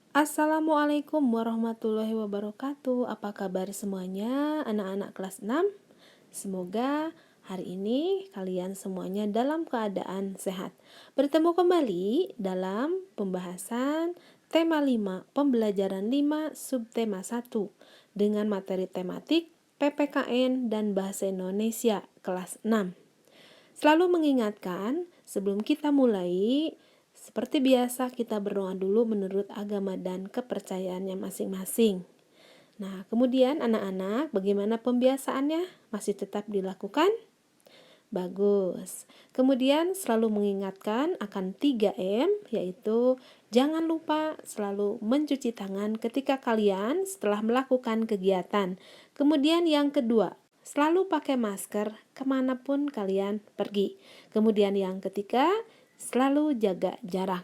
Assalamualaikum warahmatullahi wabarakatuh. Apa kabar semuanya anak-anak kelas 6? Semoga hari ini kalian semuanya dalam keadaan sehat. Bertemu kembali dalam pembahasan tema 5, pembelajaran 5 subtema 1 dengan materi tematik PPKN dan Bahasa Indonesia kelas 6. Selalu mengingatkan sebelum kita mulai, seperti biasa kita berdoa dulu menurut agama dan kepercayaannya masing-masing. Nah, kemudian anak-anak, bagaimana pembiasaannya? Masih tetap dilakukan? Bagus. Kemudian selalu mengingatkan akan 3M, yaitu jangan lupa selalu mencuci tangan ketika kalian setelah melakukan kegiatan. Kemudian yang kedua, selalu pakai masker kemanapun kalian pergi. Kemudian yang ketiga, selalu jaga jarak.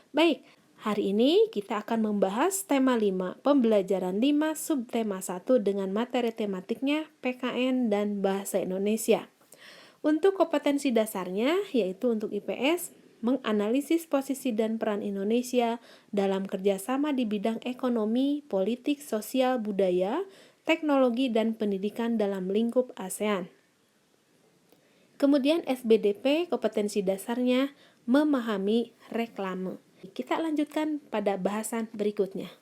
Baik, hari ini kita akan membahas tema 5, pembelajaran 5 subtema 1 dengan materi tematiknya PKN dan Bahasa Indonesia. Untuk kompetensi dasarnya, yaitu untuk IPS, menganalisis posisi dan peran Indonesia dalam kerjasama di bidang ekonomi, politik, sosial, budaya, teknologi, dan pendidikan dalam lingkup ASEAN. Kemudian SBDP, kompetensi dasarnya, memahami reklame. Kita lanjutkan pada bahasan berikutnya.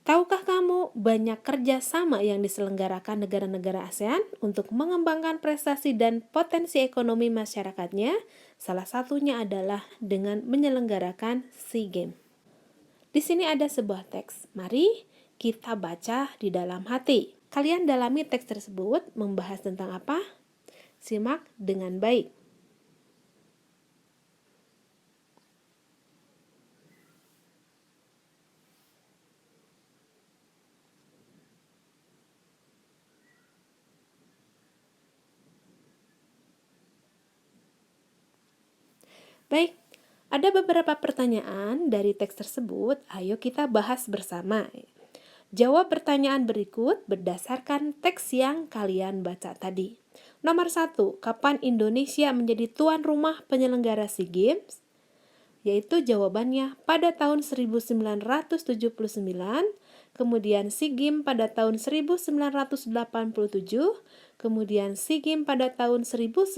Tahukah kamu banyak kerjasama yang diselenggarakan negara-negara ASEAN untuk mengembangkan prestasi dan potensi ekonomi masyarakatnya? Salah satunya adalah dengan menyelenggarakan SEA Games. Di sini ada sebuah teks. Mari kita baca di dalam hati. Kalian dalami teks tersebut membahas tentang apa? Simak dengan baik. Baik, ada beberapa pertanyaan dari teks tersebut. Ayo kita bahas bersama. Jawab pertanyaan berikut berdasarkan teks yang kalian baca tadi. Nomor 1, kapan Indonesia menjadi tuan rumah penyelenggara SEA Games? Yaitu jawabannya pada tahun 1979, kemudian SEA Games pada tahun 1987, kemudian SEA Games pada tahun 1997,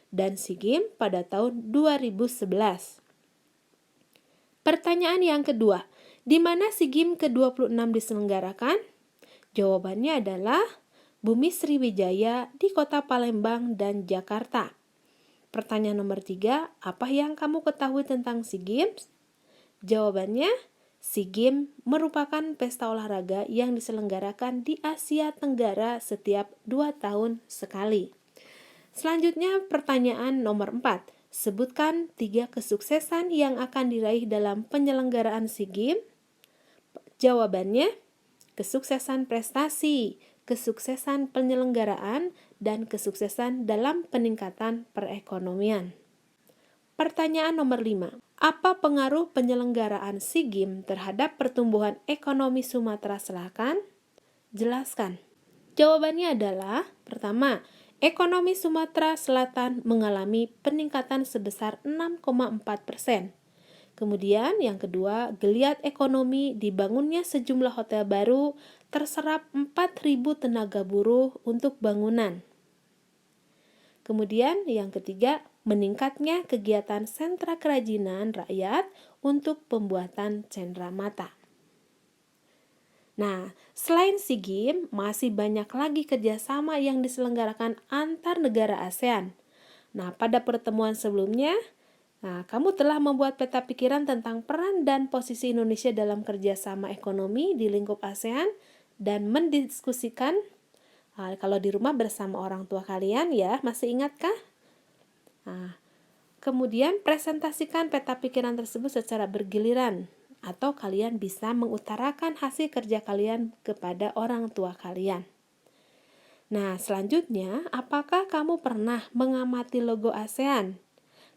dan SEA Games pada tahun 2011. Pertanyaan yang kedua, di mana SEA Games ke-26 diselenggarakan? Jawabannya adalah Bumi Sriwijaya di Kota Palembang dan Jakarta. Pertanyaan nomor 3, apa yang kamu ketahui tentang SEA Games? Jawabannya, SEA Games merupakan pesta olahraga yang diselenggarakan di Asia Tenggara setiap 2 tahun sekali. Selanjutnya pertanyaan nomor 4. Sebutkan 3 kesuksesan yang akan diraih dalam penyelenggaraan SEA Games. Jawabannya, kesuksesan prestasi, kesuksesan penyelenggaraan, dan kesuksesan dalam peningkatan perekonomian. Pertanyaan nomor 5. Apa pengaruh penyelenggaraan SEA Games terhadap pertumbuhan ekonomi Sumatera Selatan? Jelaskan. Jawabannya adalah, pertama, ekonomi Sumatera Selatan mengalami peningkatan sebesar 6,4%. Kemudian yang kedua, geliat ekonomi dibangunnya sejumlah hotel baru, terserap 4.000 tenaga buruh untuk bangunan. Kemudian yang ketiga, meningkatnya kegiatan sentra kerajinan rakyat untuk pembuatan cenderamata. Nah, selain SEA Games, masih banyak lagi kerjasama yang diselenggarakan antar negara ASEAN. Nah, pada pertemuan sebelumnya, kamu telah membuat peta pikiran tentang peran dan posisi Indonesia dalam kerjasama ekonomi di lingkup ASEAN dan mendiskusikan kalau di rumah bersama orang tua kalian ya, masih ingatkah? Kemudian presentasikan peta pikiran tersebut secara bergiliran, atau kalian bisa mengutarakan hasil kerja kalian kepada orang tua kalian. Nah, selanjutnya, apakah kamu pernah mengamati logo ASEAN?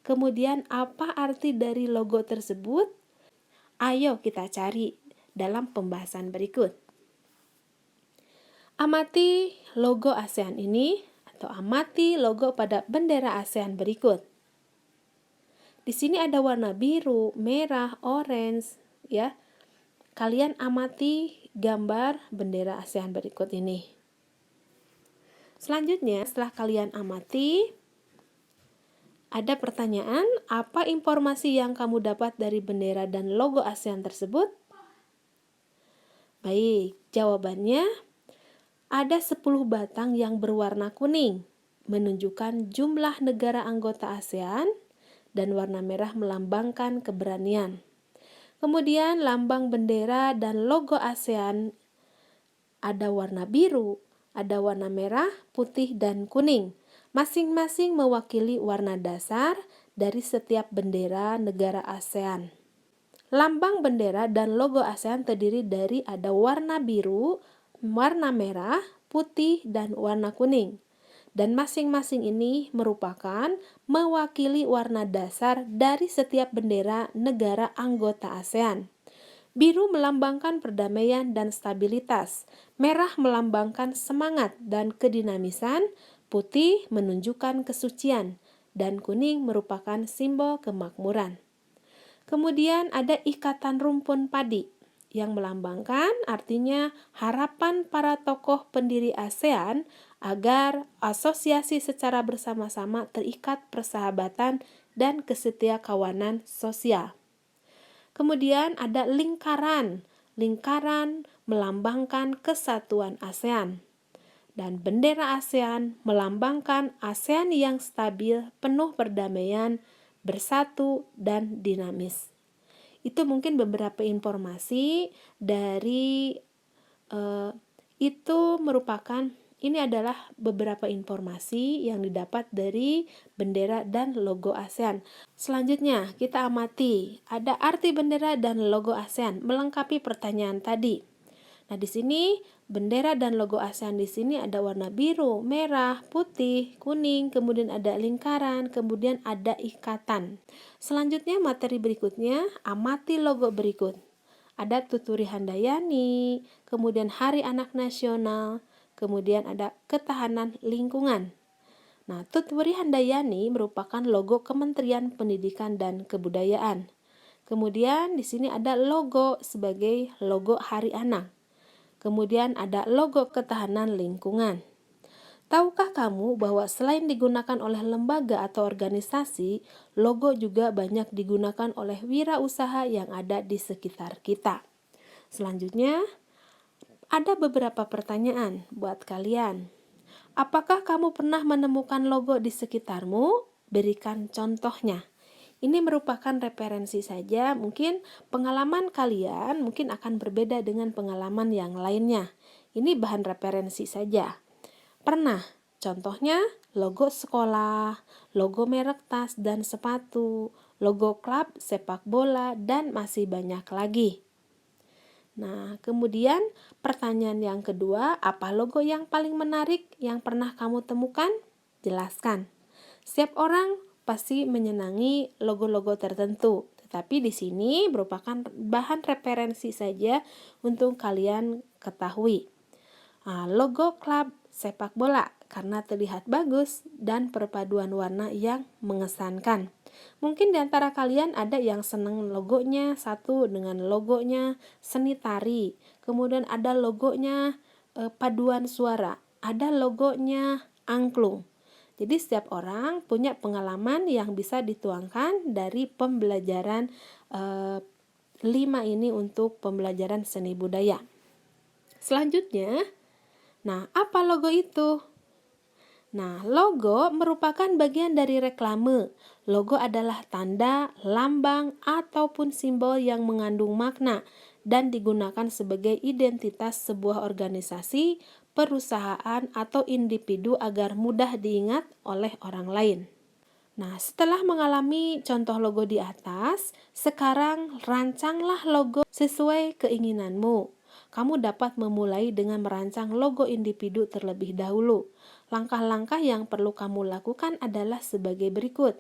Kemudian, apa arti dari logo tersebut? Ayo kita cari dalam pembahasan berikut. Amati logo ASEAN ini, atau amati logo pada bendera ASEAN berikut. Di sini ada warna biru, merah, orange, ya. Kalian amati gambar bendera ASEAN berikut ini. Selanjutnya, setelah kalian amati, ada pertanyaan, apa informasi yang kamu dapat dari bendera dan logo ASEAN tersebut? Baik, jawabannya ada 10 batang yang berwarna kuning, menunjukkan jumlah negara anggota ASEAN, dan warna merah melambangkan keberanian. Kemudian lambang bendera dan logo ASEAN ada warna biru, ada warna merah, putih, dan kuning. Masing-masing mewakili warna dasar dari setiap bendera negara ASEAN. Lambang bendera dan logo ASEAN terdiri dari ada warna biru, warna merah, putih, dan warna kuning. Dan masing-masing ini merupakan mewakili warna dasar dari setiap bendera negara anggota ASEAN. Biru melambangkan perdamaian dan stabilitas, merah melambangkan semangat dan kedinamisan, putih menunjukkan kesucian, dan kuning merupakan simbol kemakmuran. Kemudian ada ikatan rumpun padi yang melambangkan artinya harapan para tokoh pendiri ASEAN agar asosiasi secara bersama-sama terikat persahabatan dan kesetiakawanan sosial. Kemudian ada lingkaran. Lingkaran melambangkan kesatuan ASEAN. Dan bendera ASEAN melambangkan ASEAN yang stabil, penuh perdamaian, bersatu, dan dinamis. Itu mungkin beberapa informasi dari ini adalah beberapa informasi yang didapat dari bendera dan logo ASEAN. Selanjutnya kita amati ada arti bendera dan logo ASEAN melengkapi pertanyaan tadi. Nah, di sini bendera dan logo ASEAN di sini ada warna biru, merah, putih, kuning, kemudian ada lingkaran, kemudian ada ikatan. Selanjutnya materi berikutnya, amati logo berikut. Ada Tuturi Handayani, kemudian Hari Anak Nasional, kemudian ada Ketahanan Lingkungan. Nah, Tuturi Handayani merupakan logo Kementerian Pendidikan dan Kebudayaan. Kemudian di sini ada logo sebagai logo Hari Anak. Kemudian ada logo Ketahanan Lingkungan. Tahukah kamu bahwa selain digunakan oleh lembaga atau organisasi, logo juga banyak digunakan oleh wirausaha yang ada di sekitar kita. Selanjutnya, ada beberapa pertanyaan buat kalian. Apakah kamu pernah menemukan logo di sekitarmu? Berikan contohnya. Ini merupakan referensi saja, mungkin pengalaman kalian mungkin akan berbeda dengan pengalaman yang lainnya. Ini bahan referensi saja. Pernah, contohnya logo sekolah, logo merek tas dan sepatu, logo klub sepak bola, dan masih banyak lagi. Nah, kemudian pertanyaan yang kedua, apa logo yang paling menarik yang pernah kamu temukan? Jelaskan. Setiap orang pasti menyenangi logo-logo tertentu, tetapi di sini merupakan bahan referensi saja untuk kalian ketahui. Logo klub sepak bola karena terlihat bagus dan perpaduan warna yang mengesankan. Mungkin di antara kalian ada yang senang logonya satu dengan logonya seni tari, kemudian ada logonya paduan suara, ada logonya angklung. Jadi setiap orang punya pengalaman yang bisa dituangkan dari pembelajaran 5 ini untuk pembelajaran seni budaya. Selanjutnya, nah apa logo itu? Nah, logo merupakan bagian dari reklame. Logo adalah tanda, lambang, ataupun simbol yang mengandung makna dan digunakan sebagai identitas sebuah organisasi, perusahaan, atau individu agar mudah diingat oleh orang lain. Nah, setelah mengalami contoh logo di atas, sekarang rancanglah logo sesuai keinginanmu. Kamu dapat memulai dengan merancang logo individu terlebih dahulu. Langkah-langkah yang perlu kamu lakukan adalah sebagai berikut.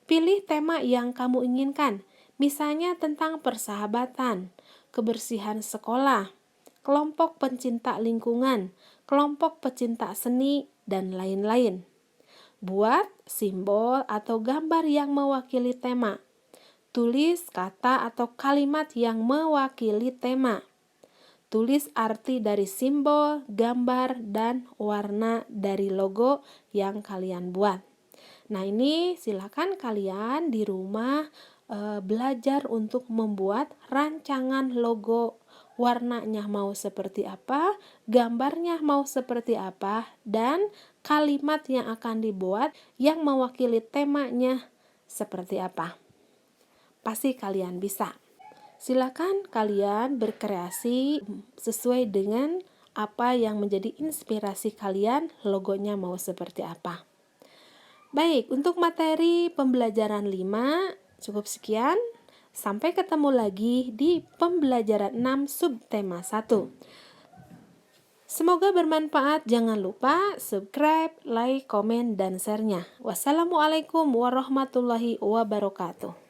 Pilih tema yang kamu inginkan, misalnya tentang persahabatan, kebersihan sekolah, kelompok pencinta lingkungan, kelompok pecinta seni, dan lain-lain. Buat simbol atau gambar yang mewakili tema. Tulis kata atau kalimat yang mewakili tema. Tulis arti dari simbol, gambar, dan warna dari logo yang kalian buat. Nah, ini silakan kalian di rumah belajar untuk membuat rancangan logo. Warnanya mau seperti apa, gambarnya mau seperti apa, dan kalimat yang akan dibuat yang mewakili temanya seperti apa. Pasti kalian bisa. Silakan kalian berkreasi sesuai dengan apa yang menjadi inspirasi kalian, logonya mau seperti apa. Baik, untuk materi pembelajaran 5 cukup sekian. Sampai ketemu lagi di pembelajaran 6 subtema 1. Semoga bermanfaat. Jangan lupa subscribe, like, komen, dan share-nya. Wassalamualaikum warahmatullahi wabarakatuh.